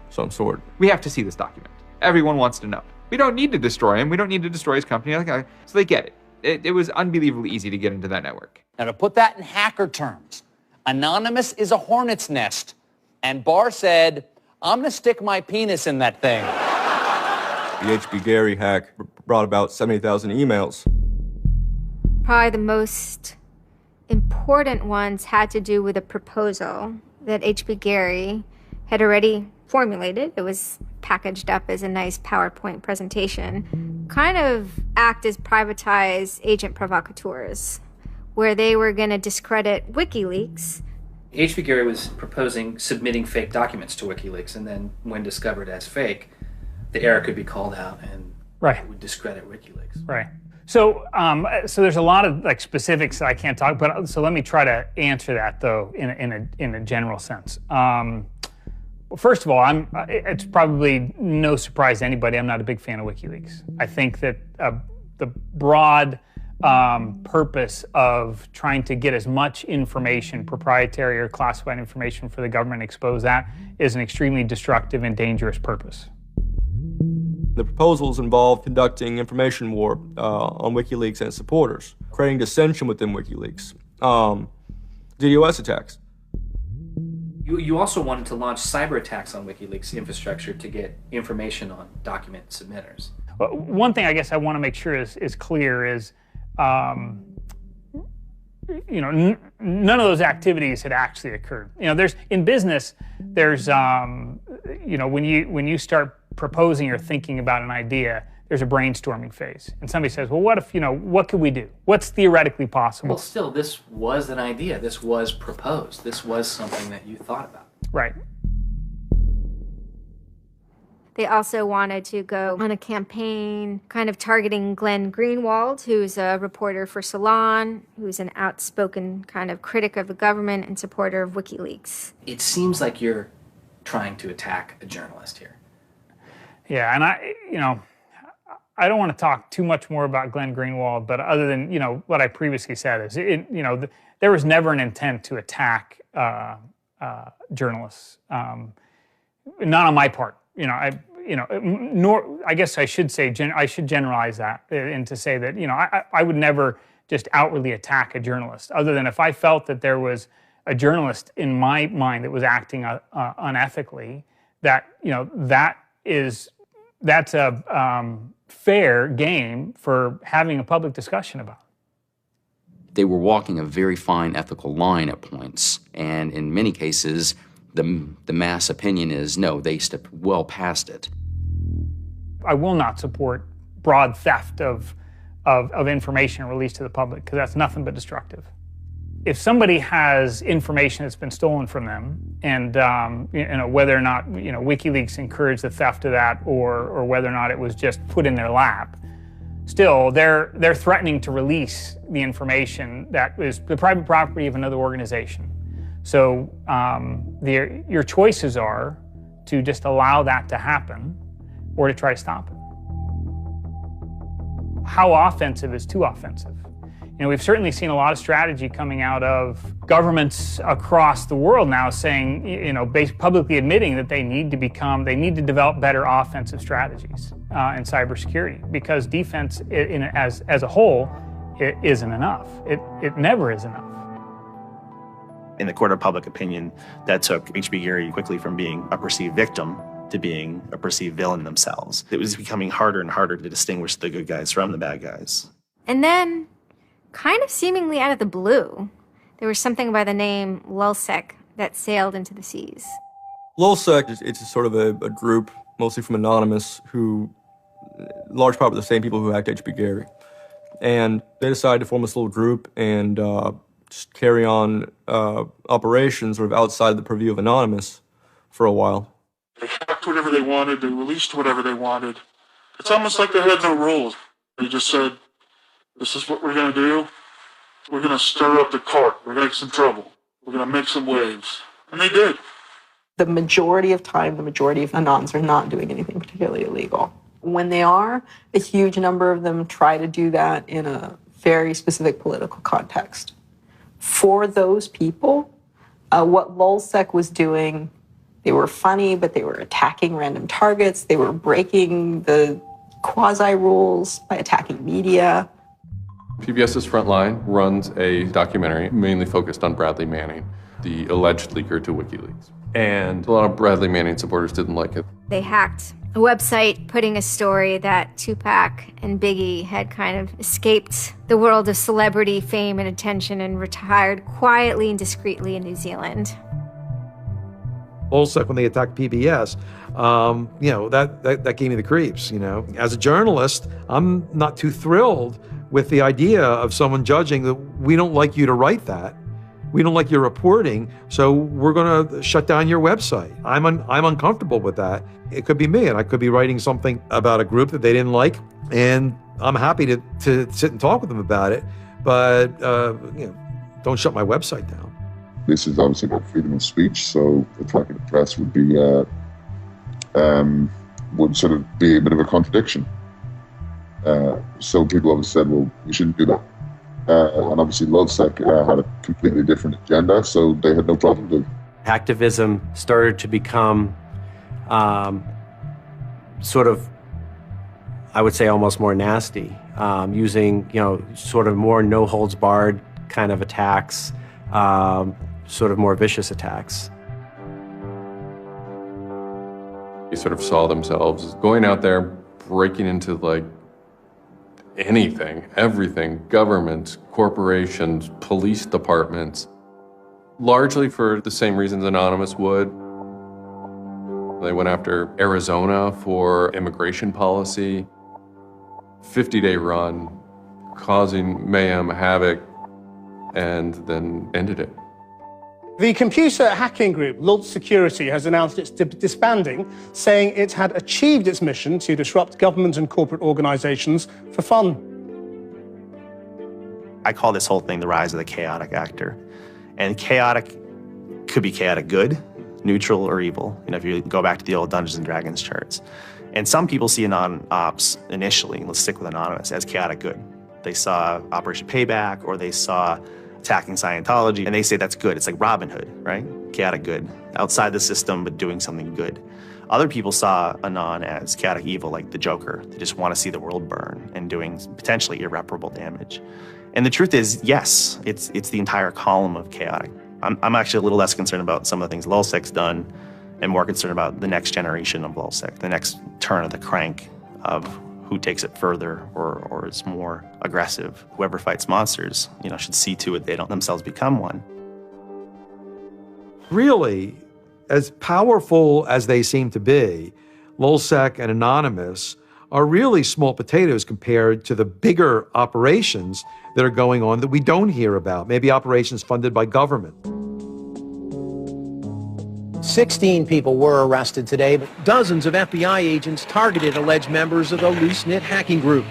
some sort. We have to see this document. Everyone wants to know. We don't need to destroy him. We don't need to destroy his company. So they get it. It was unbelievably easy to get into that network. Now, to put that in hacker terms, Anonymous is a hornet's nest. And Barr said, I'm going to stick my penis in that thing. The HB Gary hack brought about 70,000 emails. Probably the most important ones had to do with a proposal that HB Gary had already formulated. It was packaged up as a nice PowerPoint presentation. Kind of act as privatized agent provocateurs, where they were going to discredit WikiLeaks. HB Gary was proposing submitting fake documents to WikiLeaks, and then when discovered as fake, the error could be called out and it would discredit WikiLeaks. Right. So there's a lot of like specifics that I can't talk about. So let me try to answer that though in a general sense. First of all, it's probably no surprise to anybody. I'm not a big fan of WikiLeaks. I think that the broad purpose of trying to get as much information, proprietary or classified information for the government, expose that, is an extremely destructive and dangerous purpose. The proposals involve conducting information war on WikiLeaks and its supporters, creating dissension within WikiLeaks, DDoS attacks. You also wanted to launch cyber attacks on WikiLeaks infrastructure to get information on document submitters. One thing I guess I want to make sure is clear is, none of those activities had actually occurred. In business, there's, when you start proposing or thinking about an idea, there's a brainstorming phase. And somebody says, well, what if, what could we do? What's theoretically possible? Well, still, this was an idea. This was proposed. This was something that you thought about. Right. They also wanted to go on a campaign kind of targeting Glenn Greenwald, who's a reporter for Salon, who's an outspoken kind of critic of the government and supporter of WikiLeaks. It seems like you're trying to attack a journalist here. Yeah, and I don't want to talk too much more about Glenn Greenwald, but other than, what I previously said is, there was never an intent to attack journalists, not on my part. I guess I should say, I should generalize that and to say that, I would never just outwardly attack a journalist, other than if I felt that there was a journalist in my mind that was acting unethically, that, that's a fair game for having a public discussion about. They were walking a very fine ethical line at points, and in many cases, the mass opinion is, no, they stepped well past it. I will not support broad theft of information released to the public, because that's nothing but destructive. If somebody has information that's been stolen from them, and whether or not WikiLeaks encouraged the theft of that, or whether or not it was just put in their lap, still they're threatening to release the information that is the private property of another organization. So your choices are to just allow that to happen, or to try to stop it. How offensive is too offensive? We've certainly seen a lot of strategy coming out of governments across the world now saying, publicly admitting that they need to develop better offensive strategies in cybersecurity, because defense as a whole, it isn't enough. It never is enough. In the court of public opinion, that took H.B. Gary quickly from being a perceived victim to being a perceived villain themselves. It was becoming harder and harder to distinguish the good guys from the bad guys. And then, kind of seemingly out of the blue, there was something by the name Lulzsec that sailed into the seas. Lulzsec, it's sort of a group, mostly from Anonymous, who, large part of the same people who hacked H.B. Gary. And they decided to form this little group and just carry on operations sort of outside the purview of Anonymous for a while. They hacked whatever they wanted, they released whatever they wanted. It's almost like they had no rules. They just said, this is what we're going to do. We're going to stir up the cart. We're going to make some trouble. We're going to make some waves. And they did. The majority of time, the majority of Anons are not doing anything particularly illegal. When they are, a huge number of them try to do that in a very specific political context. For those people, what Lulzsec was doing, they were funny, but they were attacking random targets. They were breaking the quasi-rules by attacking media. PBS's Frontline runs a documentary mainly focused on Bradley Manning, the alleged leaker to WikiLeaks. And a lot of Bradley Manning supporters didn't like it. They hacked a website putting a story that Tupac and Biggie had kind of escaped the world of celebrity fame and attention and retired quietly and discreetly in New Zealand. Lulzsec, when they attacked PBS, that gave me the creeps, As a journalist, I'm not too thrilled with the idea of someone judging that we don't like you to write that. We don't like your reporting, so we're going to shut down your website. I'm uncomfortable with that. It could be me, and I could be writing something about a group that they didn't like, and I'm happy to sit and talk with them about it, but don't shut my website down. This is obviously about freedom of speech, so attacking the press would be would sort of be a bit of a contradiction. So people always said, well, we shouldn't do that. And obviously LulzSec had a completely different agenda, so they had no problem doing it. Hacktivism started to become sort of, I would say, almost more nasty, using, sort of more no-holds-barred kind of attacks, sort of more vicious attacks. They sort of saw themselves as going out there, breaking into like anything, everything, governments, corporations, police departments, largely for the same reasons Anonymous would. They went after Arizona for immigration policy, 50-day run, causing mayhem, havoc, and then ended it. The computer hacking group Lulz Security has announced it's disbanding, saying it had achieved its mission to disrupt government and corporate organizations for fun. I call this whole thing the rise of the chaotic actor. And chaotic could be chaotic good, neutral, or evil. If you go back to the old Dungeons and Dragons charts. And some people see Anon-Ops initially, let's stick with Anonymous, as chaotic good. They saw Operation Payback, or they saw attacking Scientology, and they say that's good. It's like Robin Hood, right? Chaotic good. Outside the system, but doing something good. Other people saw Anon as chaotic evil, like the Joker. They just want to see the world burn and doing potentially irreparable damage. And the truth is, yes, it's the entire column of chaotic. I'm actually a little less concerned about some of the things LulzSec's done and more concerned about the next generation of LulzSec, the next turn of the crank of who takes it further or is more aggressive. Whoever fights monsters, should see to it they don't themselves become one. Really, as powerful as they seem to be, LulzSec and Anonymous are really small potatoes compared to the bigger operations that are going on that we don't hear about, maybe operations funded by government. 16 people were arrested today, but dozens of FBI agents targeted alleged members of the loose-knit hacking group.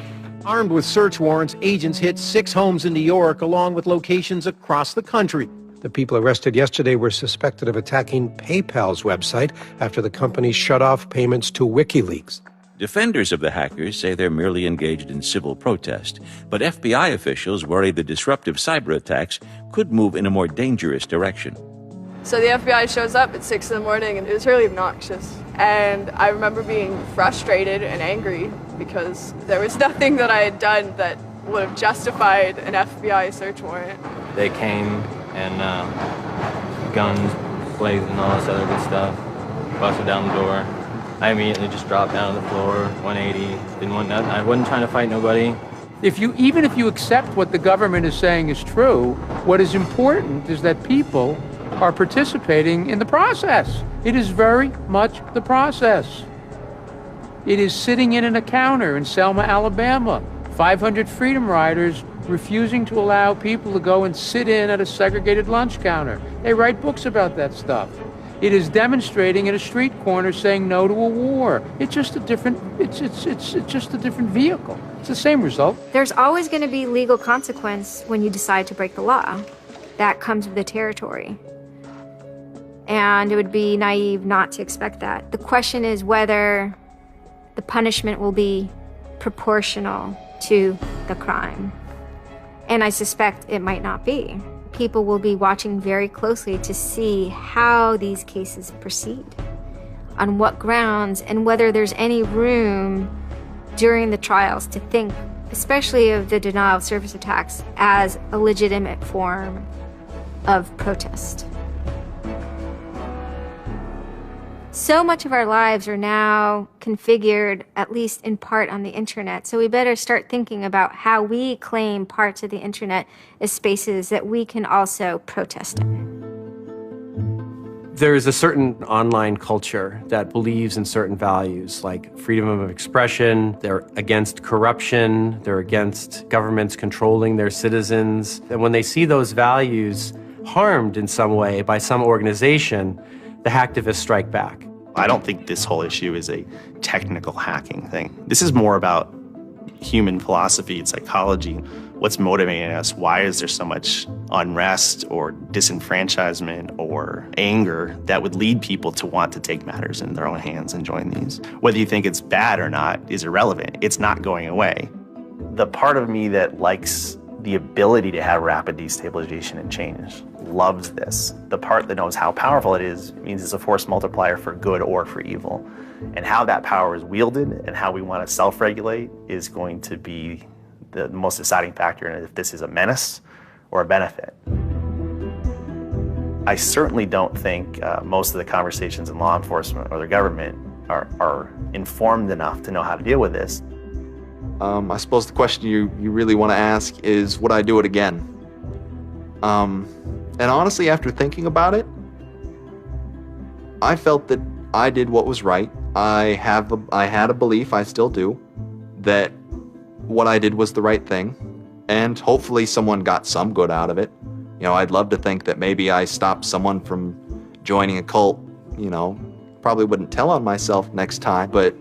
Armed with search warrants, agents hit 6 homes in New York, along with locations across the country. The people arrested yesterday were suspected of attacking PayPal's website after the company shut off payments to WikiLeaks. Defenders of the hackers say they're merely engaged in civil protest, but FBI officials worry the disruptive cyber attacks could move in a more dangerous direction. So the FBI shows up at 6 in the morning, and it was really obnoxious. And I remember being frustrated and angry because there was nothing that I had done that would have justified an FBI search warrant. They came and guns blazing and all this other good stuff, busted down the door. I immediately just dropped down on the floor, 180, didn't want nothing. I wasn't trying to fight nobody. Even if you accept what the government is saying is true, what is important is that people are participating in the process. It is very much the process. It is sitting in a counter in Selma, Alabama, 500 Freedom Riders refusing to allow people to go and sit in at a segregated lunch counter. They write books about that stuff. It is demonstrating at a street corner saying no to a war. It's just a different, it's just a different vehicle. It's the same result. There's always going to be legal consequence when you decide to break the law. That comes with the territory. And it would be naive not to expect that. The question is whether the punishment will be proportional to the crime. And I suspect it might not be. People will be watching very closely to see how these cases proceed, on what grounds, and whether there's any room during the trials to think, especially of the denial of service attacks, as a legitimate form of protest. So much of our lives are now configured, at least in part, on the internet. So we better start thinking about how we claim parts of the internet as spaces that we can also protest in. There is a certain online culture that believes in certain values, like freedom of expression. They're against corruption. They're against governments controlling their citizens. And when they see those values harmed in some way by some organization, the hacktivists strike back. I don't think this whole issue is a technical hacking thing. This is more about, human philosophy and psychology. What's motivating us? Why is there so much unrest or disenfranchisement or anger that would lead people to want to take matters in their own hands and join these? Whether you think it's bad or not is irrelevant. It's not going away. The part of me that likes the ability to have rapid destabilization and change loves this. The part that knows how powerful it is means it's a force multiplier for good or for evil. And how that power is wielded and how we want to self-regulate is going to be the most deciding factor in if this is a menace or a benefit. I certainly don't think most of the conversations in law enforcement or the government are informed enough to know how to deal with this. I suppose the question you really want to ask is, would I do it again? And honestly, after thinking about it, I felt that I did what was right. I had a belief, I still do, that what I did was the right thing, and hopefully someone got some good out of it. You know, I'd love to think that maybe I stopped someone from joining a cult, you know. Probably wouldn't tell on myself next time, but,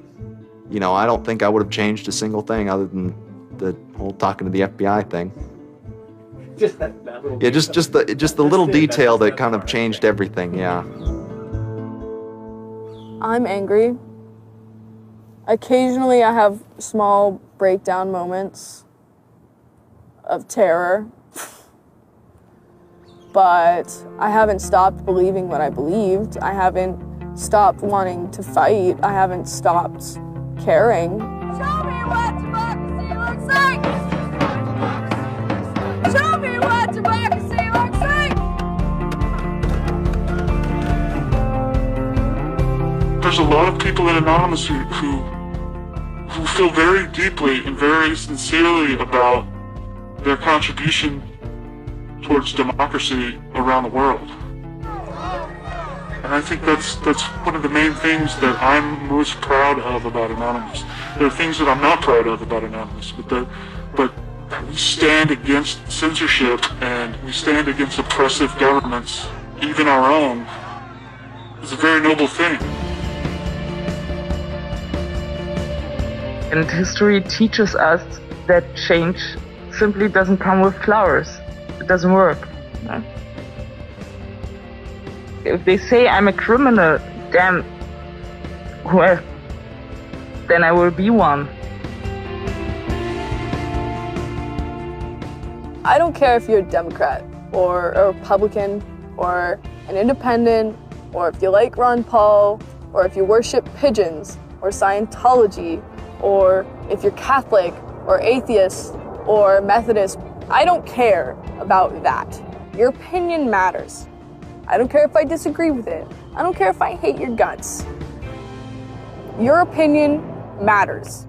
you know, I don't think I would have changed a single thing other than the whole talking to the FBI thing. Just that little Yeah, just the little detail that kind of changed everything, yeah. I'm angry. Occasionally I have small breakdown moments of terror, but I haven't stopped believing what I believed. I haven't stopped wanting to fight. I haven't stopped caring. Show me what democracy looks like! Show me what democracy looks like! There's a lot of people in Anonymous who feel very deeply and very sincerely about their contribution towards democracy around the world. And I think that's one of the main things that I'm most proud of about Anonymous. There are things that I'm not proud of about Anonymous, but we stand against censorship and we stand against oppressive governments, even our own. It's a very noble thing. And history teaches us that change simply doesn't come with flowers. It doesn't work. No? If they say I'm a criminal, damn, well, then I will be one. I don't care if you're a Democrat or a Republican or an independent, or if you like Ron Paul, or if you worship pigeons or Scientology, or if you're Catholic or atheist or Methodist. I don't care about that. Your opinion matters. I don't care if I disagree with it. I don't care if I hate your guts. Your opinion matters.